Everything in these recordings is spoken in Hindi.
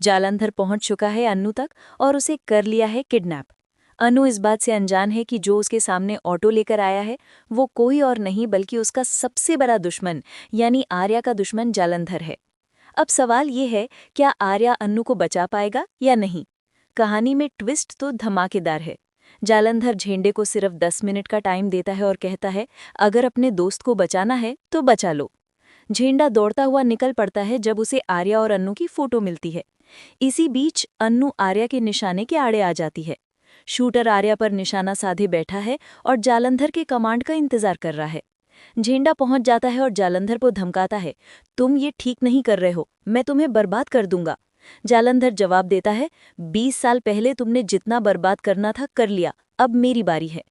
जालंधर पहुंच चुका है अन्नू तक और उसे कर लिया है किडनैप। अनु इस बात से अनजान है कि जो उसके सामने ऑटो लेकर आया है वो कोई और नहीं बल्कि उसका सबसे बड़ा दुश्मन यानी आर्या का दुश्मन जालंधर है। अब सवाल ये है, क्या आर्या अन्नू को बचा पाएगा या नहीं। कहानी में ट्विस्ट तो धमाकेदार है। जालंधर झेंडे को सिर्फ 10 मिनट का टाइम देता है और कहता है, अगर अपने दोस्त को बचाना है तो बचा लो। झेंडा दौड़ता हुआ निकल पड़ता है जब उसे आर्या और अन्नू की फोटो मिलती है। इसी बीच अन्नू आर्या के निशाने के आड़े आ जाती है। शूटर आर्या पर निशाना साधे बैठा है और जालंधर के कमांड का इंतजार कर रहा है। झेंडा पहुंच जाता है और जालंधर को धमकाता है, तुम ये ठीक नहीं कर रहे हो, मैं तुम्हें बर्बाद कर दूंगा। जालंधर जवाब देता है, 20 साल पहले तुमने जितना बर्बाद करना था कर लिया, अब मेरी बारी है।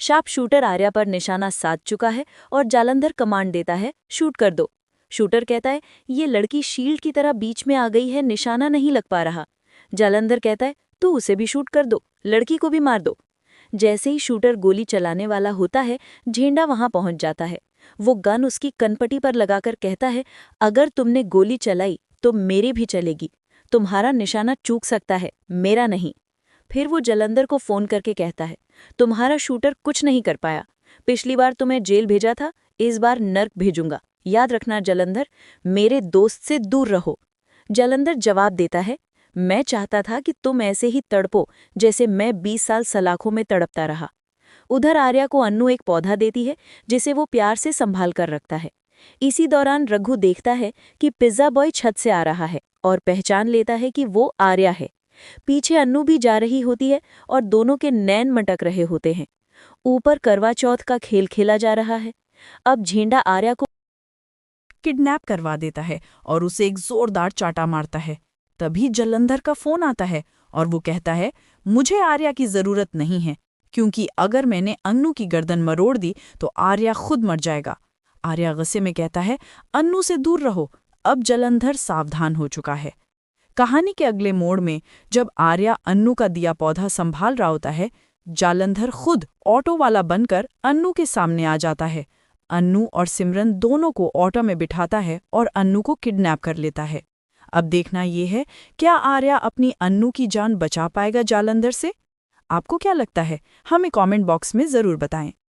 शार्प शूटर आर्या पर निशाना साध चुका है और जालंधर कमांड देता है, शूट कर दो। शूटर कहता है, ये लड़की शील्ड की तरह बीच में आ गई है, निशाना नहीं लग पा रहा। जालंधर कहता है, तो उसे भी शूट कर दो, लड़की को भी मार दो। जैसे ही शूटर गोली चलाने वाला होता है, झेंडा वहां पहुंच जाता है। वो गन उसकी कनपटी पर लगाकर कहता है, अगर तुमने गोली चलाई तो मेरी भी चलेगी। तुम्हारा निशाना चूक सकता है, मेरा नहीं। फिर वो जालंधर को फोन करके कहता है, तुम्हारा शूटर कुछ नहीं कर पाया। पिछली बार तुम्हें जेल भेजा था, इस बार नर्क भेजूंगा। याद रखना जालंधर, मेरे दोस्त से दूर रहो। जालंधर जवाब देता है, मैं चाहता था कि तुम ऐसे ही तड़पो जैसे मैं 20 साल सलाखों में तड़पता रहा। उधर आर्या को अन्नू एक पौधा देती है जिसे वो प्यार से संभाल कर रखता है। इसी दौरान रघु देखता है कि पिज्जा बॉय छत से आ रहा है और पहचान लेता है कि वो आर्या है। पीछे अन्नू भी जा रही होती है और दोनों के नैन मटक रहे होते हैं। ऊपर करवा चौथ का खेल खेला जा रहा है। अब झेंडा आर्या को किडनैप करवा देता है और उसे एक जोरदार चाटा मारता है। तभी जालंधर का फोन आता है और वो कहता है, मुझे आर्या की जरूरत नहीं है, क्योंकि अगर मैंने अन्नू की गर्दन मरोड़ दी तो आर्या खुद मर जाएगा। आर्या गुस्से में कहता है, अन्नू से दूर रहो। अब जालंधर सावधान हो चुका है। कहानी के अगले मोड़ में जब आर्या अन्नू का दिया पौधा संभाल रहा होता है, जालंधर खुद ऑटो वाला बनकर अन्नू के सामने आ जाता है। अन्नू और सिमरन दोनों को ऑटो में बिठाता है और अन्नू को किडनैप कर लेता है। अब देखना ये है, क्या आर्या अपनी अन्नू की जान बचा पाएगा जालंधर से? आपको क्या लगता है? हमें कमेंट बॉक्स में ज़रूर बताएं।